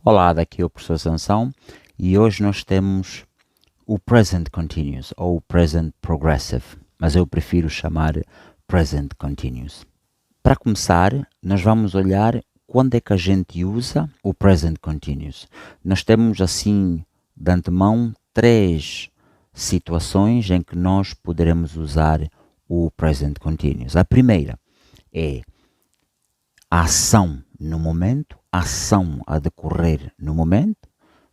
Olá, daqui é o professor Sansão e hoje nós temos o Present Continuous ou o Present Progressive, mas eu prefiro chamar Present Continuous. Para começar, nós vamos olhar quando é que a gente usa o Present Continuous. Nós temos assim, de antemão, 3 situações em que nós poderemos usar o Present Continuous. A primeira é a ação no momento, a ação a decorrer no momento.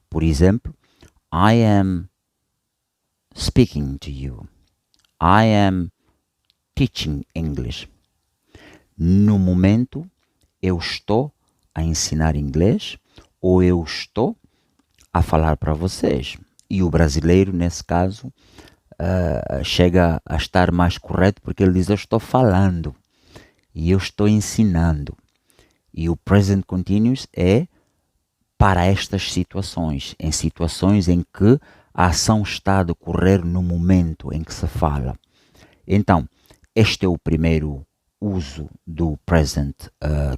Por exemplo, I am speaking to you. I am teaching English. No momento, eu estou a ensinar inglês ou eu estou a falar para vocês. E o brasileiro, nesse caso, chega a estar mais correto porque ele diz eu estou falando e eu estou ensinando. E o present continuous é para estas situações, em situações em que a ação está a decorrer no momento em que se fala. Então, este é o primeiro uso do present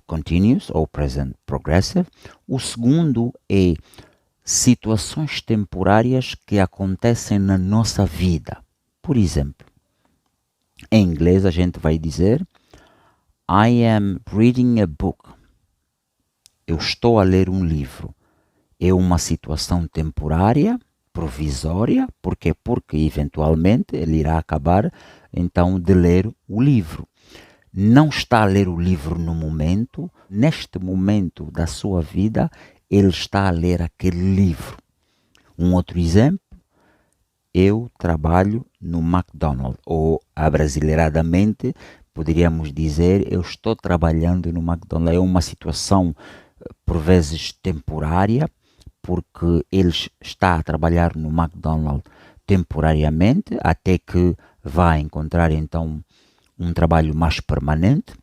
continuous ou present progressive. O segundo é situações temporárias que acontecem na nossa vida. Por exemplo, em inglês a gente vai dizer I am reading a book. Eu estou a ler um livro. É uma situação temporária, provisória, porque eventualmente ele irá acabar então de ler o livro. Não está a ler o livro no momento, neste momento da sua vida, ele está a ler aquele livro. Um outro exemplo, eu trabalho no McDonald's, ou abrasileiradamente poderíamos dizer eu estou trabalhando no McDonald's. É uma situação por vezes temporária, porque ele está a trabalhar no McDonald's temporariamente, até que vai encontrar então um trabalho mais permanente.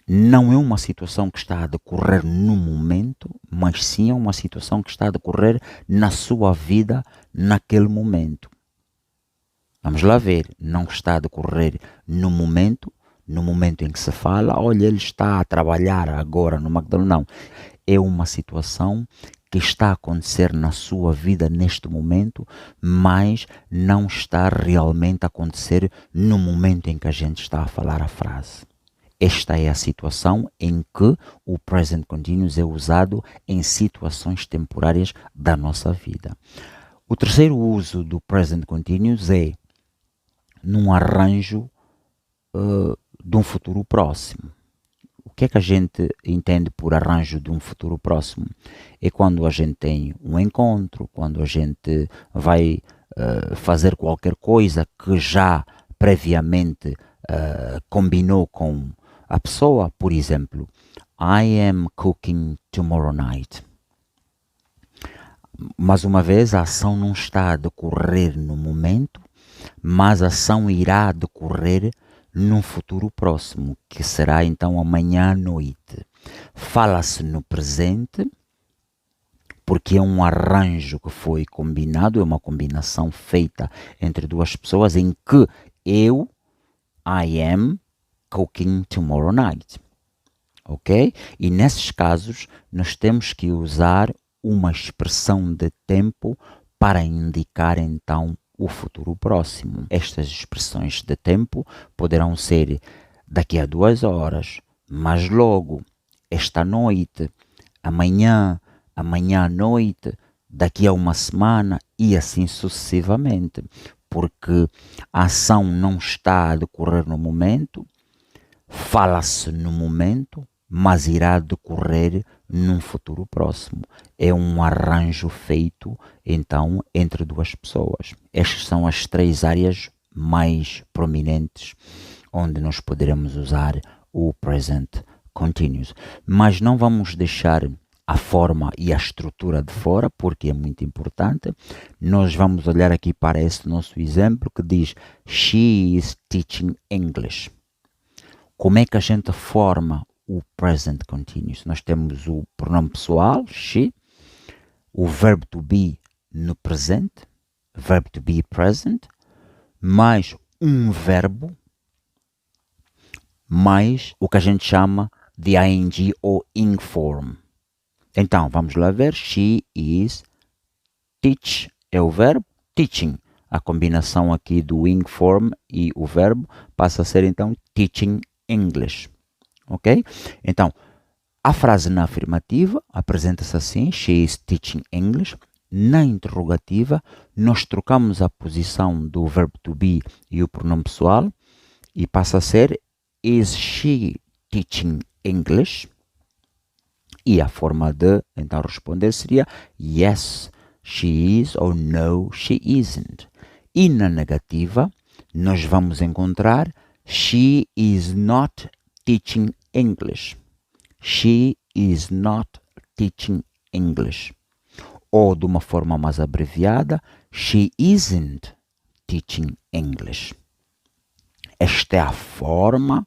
Não é uma situação que está a decorrer no momento, mas sim é uma situação que está a decorrer na sua vida naquele momento. Vamos lá ver, não está a decorrer no momento em que se fala, olha, ele está a trabalhar agora no McDonald's, não. É uma situação que está a acontecer na sua vida neste momento, mas não está realmente a acontecer no momento em que a gente está a falar a frase. Esta é a situação em que o present continuous é usado em situações temporárias da nossa vida. O terceiro uso do present continuous é num arranjo de um futuro próximo. O que é que a gente entende por arranjo de um futuro próximo? É quando a gente tem um encontro, quando a gente vai fazer qualquer coisa que já previamente combinou com a pessoa. Por exemplo, I am cooking tomorrow night. Mais uma vez, a ação não está a decorrer no momento, mas a ação irá decorrer num futuro próximo, que será então amanhã à noite. Fala-se no presente, porque é um arranjo que foi combinado, é uma combinação feita entre duas pessoas em que I am cooking tomorrow night. Ok? E nesses casos, nós temos que usar uma expressão de tempo para indicar então o futuro próximo. Estas expressões de tempo poderão ser daqui a 2 horas, mais logo, esta noite, amanhã, amanhã à noite, daqui a uma semana e assim sucessivamente, porque a ação não está a decorrer no momento, fala-se no momento, mas irá decorrer num futuro próximo. É um arranjo feito, então, entre duas pessoas. Estas são as 3 áreas mais prominentes onde nós poderemos usar o present continuous. Mas não vamos deixar a forma e a estrutura de fora, porque é muito importante. Nós vamos olhar aqui para este nosso exemplo que diz She is teaching English. Como é que a gente forma o present continuous? Nós temos o pronome pessoal, she, o verbo to be no presente, verbo to be present, mais um verbo, mais o que a gente chama de ing ou ing form. Então, vamos lá ver. She is teach é o verbo, teaching. A combinação aqui do ing form e o verbo passa a ser então teaching English. Ok? Então, a frase na afirmativa apresenta-se assim, she is teaching English. Na interrogativa, nós trocamos a posição do verbo to be e o pronome pessoal e passa a ser is she teaching English? E a forma de então responder seria yes, she is ou no, she isn't. E na negativa, nós vamos encontrar she is not teaching English. She is not teaching English. Ou de uma forma mais abreviada, she isn't teaching English. Esta é a forma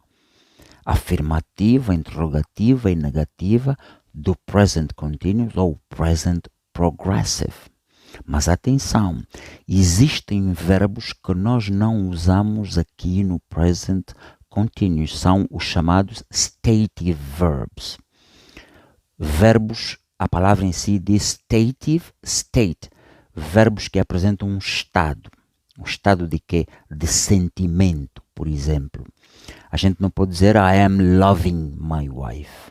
afirmativa, interrogativa e negativa do present continuous ou present progressive. Mas atenção, existem verbos que nós não usamos aqui no present continuous, são os chamados stative verbs. Verbos, a palavra em si diz stative, state, verbos que apresentam um estado de quê? De sentimento, por exemplo. A gente não pode dizer I am loving my wife.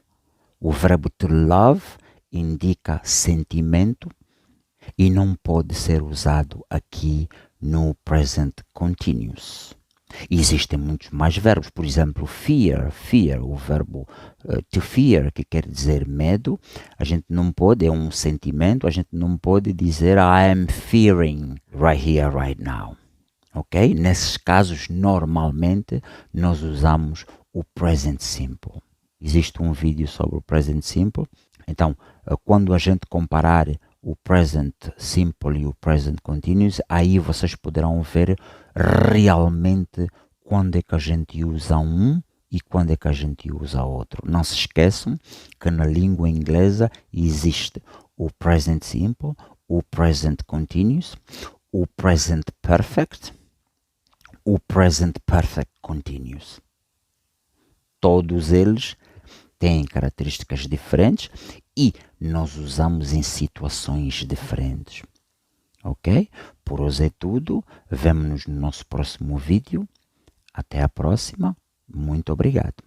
O verbo to love indica sentimento e não pode ser usado aqui no present continuous. Existem muitos mais verbos, por exemplo, fear, o verbo to fear, que quer dizer medo, a gente não pode, é um sentimento, a gente não pode dizer I am fearing right here, right now. Ok? Nesses casos, normalmente, nós usamos o present simple. Existe um vídeo sobre o present simple. Então, quando a gente comparar o present simple e o present continuous, aí vocês poderão ver realmente quando é que a gente usa um e quando é que a gente usa outro. Não se esqueçam que na língua inglesa existe o present simple, o present continuous, o present perfect, o present perfect continuous. Todos eles têm características diferentes e nós usamos em situações diferentes. Ok? Por hoje é tudo. Vemo-nos no nosso próximo vídeo. Até a próxima. Muito obrigado.